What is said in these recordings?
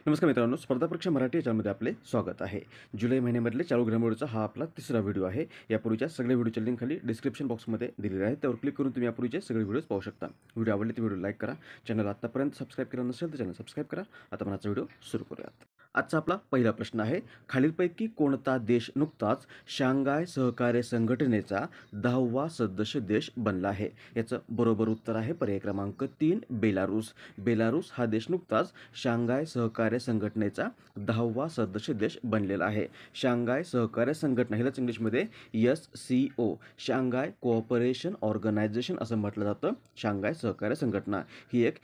नमस्कार मित्रांनो, स्पर्धा परीक्षा मराठी चॅनलमध्ये आपले स्वागत आहे. जुलै महिन्यामधले चालू घडामोडीचा हा आपला तिसरा व्हिडिओ आहे. यापूर्वीच्या सगळ्या व्हिडिओच्या लिंक खाली डिस्क्रिप्शन बॉक्समध्ये दिलेले आहे. त्यावर क्लिक करून तुम्ही यापूर्वीचे सगळे व्हिडिओज पाहू शकता. व्हिडिओ आवडले तर व्हिडिओ लाईक करा. चॅनल आतापर्यंत सबस्क्राईब केलं नसेल तर चॅनल सबस्क्राईब करा. आता आपण आजचा व्हिडिओ सुरू करूयात. आजचा आपला पहिला प्रश्न आहे, खालीलपैकी कोणता देश नुकताच शांघाय सहकार्य संघटनेचा 10वा सदस्य देश बनला आहे? याचं बरोबर उत्तर आहे पर्याय क्रमांक 3 बेलारूस. बेलारूस हा देश नुकताच शांघाय सहकार्य संघटनेचा 10वा सदस्य देश बनलेला आहे. शांघाय सहकार्य संघटना हिलाच इंग्लिशमध्ये SCO शांघाय कोऑपरेशन ऑर्गनायझेशन असं म्हटलं जातं. शांघाय सहकार्य संघटना ही एक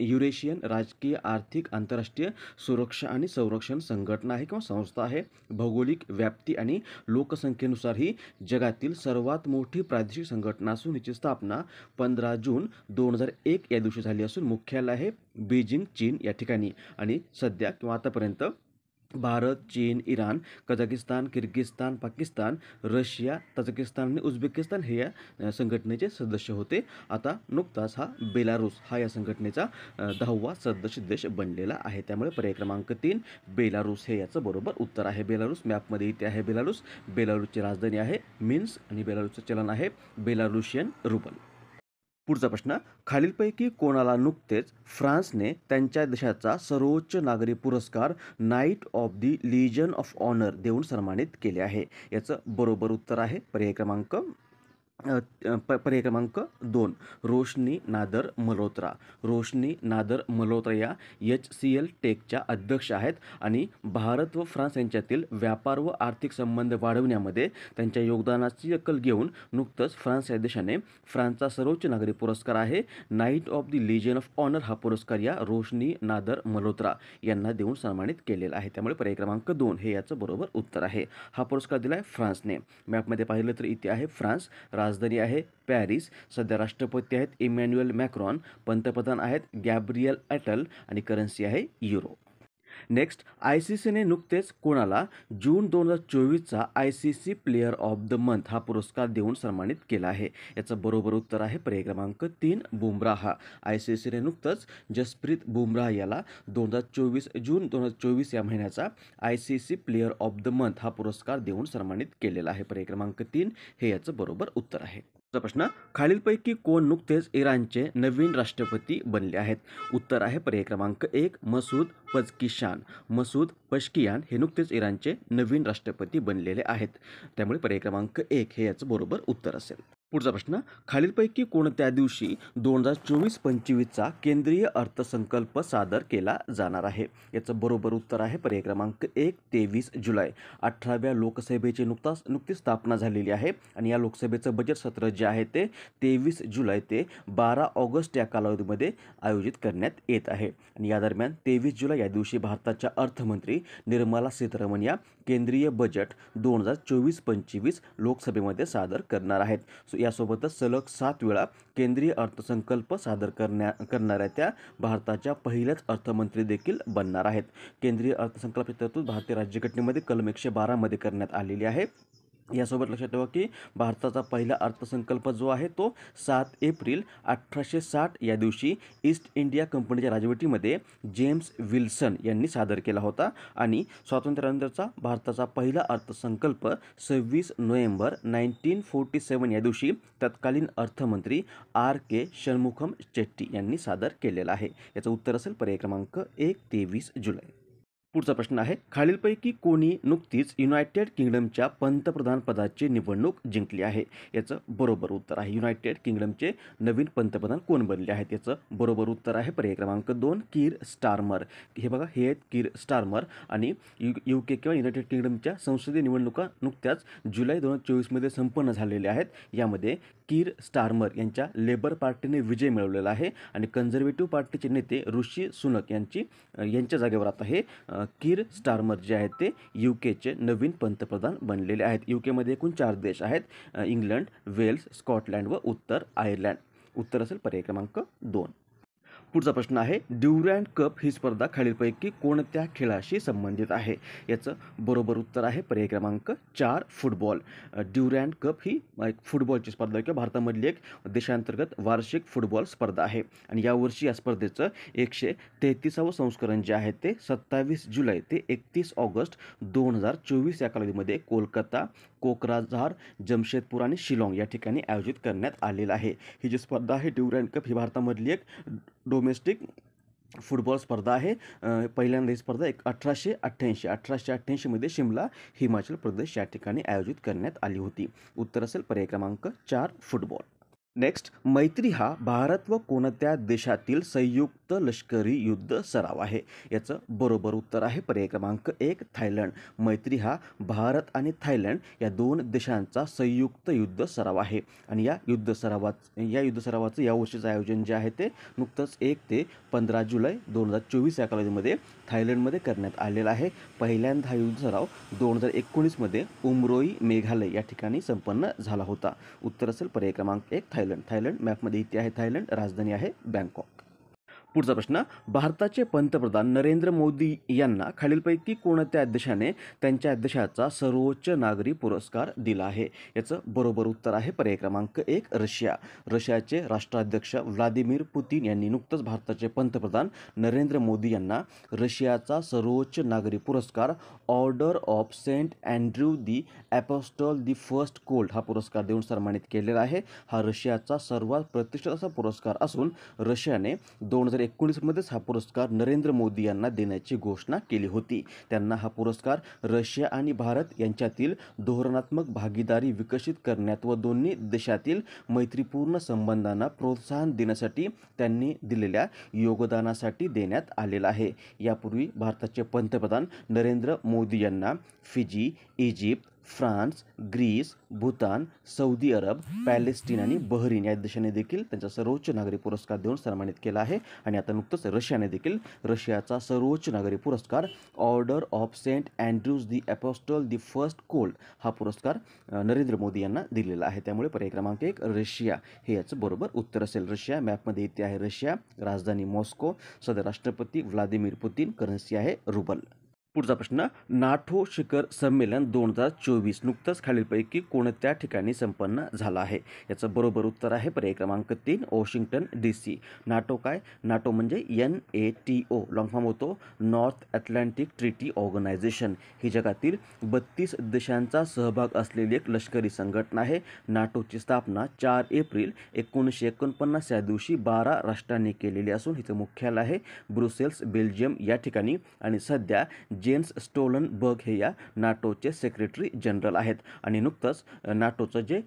युरेशियन राजकीय आर्थिक आंतरराष्ट्रीय सुरक्षा आणि संरक्षण संघटना आहे किंवा संस्था आहे. भौगोलिक व्याप्ती आणि लोकसंख्येनुसार ही जगातील सर्वात मोठी प्रादेशिक संघटना असून हिची स्थापना 15 जून 2001 या दिवशी झाली असून मुख्यालय आहे बीजिंग, चीन या ठिकाणी. आणि सध्या किंवा आतापर्यंत भारत, चीन, Iran, Kazakhstan, Kyrgyzstan, Pakistan, Russia, Tajikistan आणि उझबेकिस्तान हे या संघटनेचे सदस्य होते. आता नुकताच हा बेलारूस हा या संघटनेचा 10वा सदस्य देश बनलेला आहे. त्यामुळे पर्याय क्रमांक 3 बेलारूस हे याचं बरोबर उत्तर आहे. बेलारूस मॅपमध्ये इथे आहे. बेलारूस. बेलारूसची राजधानी आहे मिन्स्क आणि बेलारूसचं चलन आहे बेलारुशियन रुबल. पुढचा प्रश्न, खालीलपैकी कोणाला नुकतेच फ्रान्सने त्यांच्या देशाचा सर्वोच्च नागरी पुरस्कार Knight of the Legion of Honour देऊन सन्मानित केले आहे? याचं बरोबर उत्तर आहे पर्याय क्रमांक 2 रोशनी नादर मल्होत्रा. रोशनी नादर मल्होत्रा या HCL टेकच्या अध्यक्ष आहेत आणि भारत व फ्रान्स यांच्यातील व्यापार व आर्थिक संबंध वाढवण्यामध्ये त्यांच्या योगदानाची दखल घेऊन नुकतंच फ्रान्स या देशाने फ्रान्सचा सर्वोच्च नागरी पुरस्कार आहे Knight of the Legion of Honour हा पुरस्कार या रोशनी नादर मल्होत्रा यांना देऊन सन्मानित केलेला आहे. त्यामुळे पर्याय क्रमांक 2 हे याचं बरोबर उत्तर आहे. हा पुरस्कार दिला आहे फ्रान्सने. मॅपमध्ये पाहिलं तर इथे आहे फ्रान्स, राजधानी आहे पॅरिस, सध्या राष्ट्रपती आहेत इमॅन्युएल मॅक्रॉन, पंतप्रधान आहेत गॅब्रियल ॲटल आणि करन्सी आहे युरो. नेक्स्ट, ICCने नुकतेच कोणाला जून 2024चा ICC player of the month हा पुरस्कार देऊन सन्मानित केला आहे? याचं बरोबर उत्तर आहे पर्याय क्रमांक 3 बुमराह. ICCने नुकतंच जसप्रीत बुमराह याला जून 2024 या महिन्याचा ICC player of the month हा पुरस्कार देऊन सन्मानित केलेला आहे. पर्याय क्रमांक 3 हे याचं बरोबर उत्तर आहे. प्रश्न, खालीलपैकी कोण नुकतेच इराणचे नवीन राष्ट्रपती बनले आहेत? उत्तर आहे पर्याय क्रमांक 1 मसूद पझकिशान. मसूद पझकियान हे नुकतेच इराणचे नवीन राष्ट्रपती बनलेले आहेत. त्यामुळे पर्याय क्रमांक 1 हे याचं बरोबर उत्तर असेल. पुढचा प्रश्न, खालीलपैकी कोणत्या दिवशी 2024-25चा केंद्रीय अर्थसंकल्प सादर केला जाणार आहे? याचं बरोबर उत्तर आहे पर्याय क्रमांक 1 23 जुलै. 18व्या लोकसभेची नुकतीच स्थापना झालेली आहे आणि या लोकसभेचं बजेट सत्र जे आहे ते 23 जुलै ते 12 ऑगस्ट या कालावधीमध्ये आयोजित करण्यात येत आहे. आणि या दरम्यान 23 जुलै या दिवशी भारताच्या अर्थमंत्री निर्मला सीतारामन या केंद्रीय बजेट 2024-25 लोकसभेमध्ये सादर करणार आहेत. यासोबतच सलग 7 वेळा केंद्रीय अर्थसंकल्प सादर करणाऱ्या त्या भारताच्या पहिल्याच अर्थमंत्री देखील बनणार आहेत. केंद्रीय अर्थसंकल्पाची तरतूद भारतीय राज्यघटनेमध्ये कलम 112 मध्ये करण्यात आलेली आहे. यासोबत लक्षात ठेवा की भारताचा पहिला अर्थसंकल्प जो आहे तो 7 एप्रिल 1860 या दिवशी ईस्ट इंडिया कंपनीच्या राजवटीमध्ये जेम्स विल्सन यांनी सादर केला होता आणि स्वातंत्र्यानंतरचा भारताचा पहिला अर्थसंकल्प 26 नोव्हेंबर 1947 या दिवशी तत्कालीन अर्थमंत्री RK षण्मुखम चेट्टी यांनी सादर केलेला आहे. याचं उत्तर असेल पर्याय क्रमांक 1 23 जुलै. पुढचा प्रश्न आहे, खालीलपैकी कोणी नुकतीच युनायटेड किंगडमच्या पंतप्रधान पदाची निवडणूक जिंकली आहे? याचं बरोबर उत्तर आहे. युनायटेड किंगडमचे नवीन पंतप्रधान कोण बनले आहेत? याचं बरोबर उत्तर आहे पर्याय क्रमांक 2 कीर स्टारमर. हे बघा, हे आहेत कीर स्टारमर आणि UK किंवा युनायटेड किंगडमच्या संसदीय निवडणुका नुकत्याच जुलै 2024 संपन्न झालेल्या आहेत. यामध्ये कीर स्टारमर यांच्या लेबर पार्टीने विजय मिळवलेला आहे आणि कन्झर्वेटिव्ह पार्टीचे नेते ऋषी सुनक यांच्या जागेवर आता हे कीर स्टारमर जे आहेत ते UKचे नवीन पंतप्रधान बनलेले आहेत. UKमध्ये एकूण 4 देश आहेत, इंग्लंड, वेल्स, स्कॉटलँड व उत्तर आयर्लंड. उत्तर असेल पर्याय क्रमांक 2. पुढचा प्रश्न आहे, ड्युरँड कप ही स्पर्धा खालीलपैकी कोणत्या खेळाशी संबंधित आहे? याचं बरोबर उत्तर आहे पर्याय क्रमांक 4 फुटबॉल. ड्युरँड कप ही एक फुटबॉलची स्पर्धा किंवा भारतामधली एक देशांतर्गत वार्षिक फुटबॉल स्पर्धा आहे आणि यावर्षी या स्पर्धेचं 133वे संस्करण जे आहे ते 27 जुलै ते 31 ऑगस्ट 2024 या कालावधीमध्ये कोलकाता, कोक्राझार, जमशेदपूर आणि शिलाँग या ठिकाणी आयोजित करण्यात आलेलं आहे. ही जी स्पर्धा आहे ड्युरँड कप ही भारतामधली एक डोमेस्टिक फुटबॉल स्पर्धा आहे. पहिल्यांदा ही स्पर्धा 1888 मध्ये शिमला, हिमाचल प्रदेश या ठिकाणी आयोजित करण्यात आली होती. उत्तर असेल पर्याय क्रमांक 4 फुटबॉल. नेक्स्ट, मैत्री हा भारत व कोणत्या देशातील संयुक्त लष्करी युद्ध सराव आहे? याचं बरोबर उत्तर आहे पर्याय क्रमांक 1 थायलंड. मैत्री हा भारत आणि थायलंड या 2 देशांचा संयुक्त युद्ध सराव आहे आणि या युद्ध सरावाचं यावर्षीचं आयोजन जे आहे ते नुकतंच 1 ते 15 जुलै 2024 या कालावधीमध्ये थायलंडमध्ये करण्यात आलेला आहे. पहिल्यांदा हा युद्ध सराव 2019 मध्ये उमरोई, मेघालय या ठिकाणी संपन्न झाला होता. उत्तर असेल पर्याय क्रमांक 1 थायलंड मॅपमध्ये इथे आहे थायलंड, राजधानी आहे बँकॉक. पुढचा प्रश्न, भारताचे पंतप्रधान नरेंद्र मोदी यांना खालीलपैकी कोणत्या देशाने त्यांच्या देशाचा सर्वोच्च नागरी पुरस्कार दिला आहे? याचं बरोबर उत्तर आहे पर्याय क्रमांक 1 रशिया. रशियाचे राष्ट्राध्यक्ष व्लादिमीर पुतिन यांनी नुकतंच भारताचे पंतप्रधान नरेंद्र मोदी यांना रशियाचा सर्वोच्च नागरी पुरस्कार order of Saint Andrew the apostle the first called हा पुरस्कार देऊन सन्मानित केलेला आहे. हा रशियाचा सर्वात प्रतिष्ठित असा पुरस्कार असून रशियाने 2019 मध्येच हा पुरस्कार नरेंद्र मोदी यांना देण्याची घोषणा केली होती. त्यांना हा पुरस्कार रशिया आणि भारत यांच्यातील धोरणात्मक भागीदारी विकसित करण्यात व दोन्ही देशातील मैत्रीपूर्ण संबंधांना प्रोत्साहन देण्यासाठी त्यांनी दिलेल्या योगदानासाठी देण्यात आलेला आहे. यापूर्वी भारताचे पंतप्रधान नरेंद्र मोदी यांना Fiji, Egypt, France, Greece, Bhutan, Saudi Arab, Palestine आणि बहरीन या देशाने देखील त्यांचा सर्वोच्च नागरी पुरस्कार देऊन सन्मानित केला आहे आणि आता नुकतंच रशियाने देखील रशियाचा सर्वोच्च नागरी पुरस्कार order of Saint Andrews the apostle the first called हा पुरस्कार नरेंद्र मोदी यांना दिलेला आहे. त्यामुळे पर्याय क्रमांक 1 रशिया हे याचं बरोबर उत्तर असेल. रशिया मॅपमध्ये इथे आहे रशिया, राजधानी मॉस्को, सध्या राष्ट्रपती व्लादिमीर पुतिन, करन्सी आहे रुबल. पुढचा प्रश्न, नाटो शिखर संमेलन 2024 नुकतंच खालीलपैकी कोणत्या ठिकाणी संपन्न झालं आहे? याचं बरोबर उत्तर आहे पर्याय क्रमांक 3 वॉशिंग्टन DC. नाटो काय? नाटो म्हणजे NATO लॉंग फॉर्म होतो नॉर्थ अटलांटिक ट्रीटी ऑर्गनायझेशन. ही जगातील 32 देशांचा सहभाग असलेली एक लष्करी संघटना आहे. नाटोची स्थापना 4 एप्रिल 1949 या दिवशी 12 राष्ट्रांनी केलेली असून हिचं मुख्यालय आहे ब्रुसेल्स, बेल्जियम या ठिकाणी आणि सध्या जेन्स स्टोलनबर्ग हे या नाटोचे सेक्रेटरी जनरल आहेत आणि नुकतंच नाटोचं जे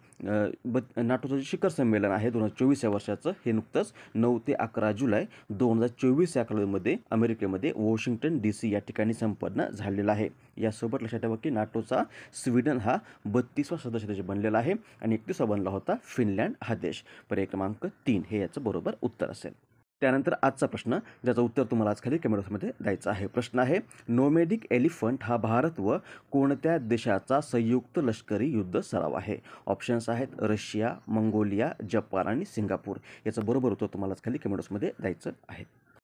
शिखर संमेलन आहे 2024 या वर्षाचं हे नुकतंच 9 ते 11 जुलै 2024 या कालावधीमध्ये अमेरिकेमध्ये वॉशिंग्टन DC या ठिकाणी संपन्न झालेला आहे. यासोबत लक्षात ठेवा की नाटोचा स्वीडन हा 32वा सदस्य देश बनलेला आहे आणि 31वा बनला होता फिनलँड हा देश. पर्याय क्रमांक 3 हे याचं बरोबर उत्तर असेल. त्यानंतर आजचा प्रश्न ज्याचं उत्तर तुम्हाला आज खाली कमेंट बॉक्समध्ये द्यायचं आहे. प्रश्न आहे, नोमॅडिक एलिफंट हा भारत व कोणत्या देशाचा संयुक्त लष्करी युद्ध सराव आहे? ऑप्शन्स आहेत रशिया, मंगोलिया, जपान आणि सिंगापूर. याचं बरोबर उत्तर तुम्हाला आज खाली कमेंट बॉक्समध्ये द्यायचं आहे.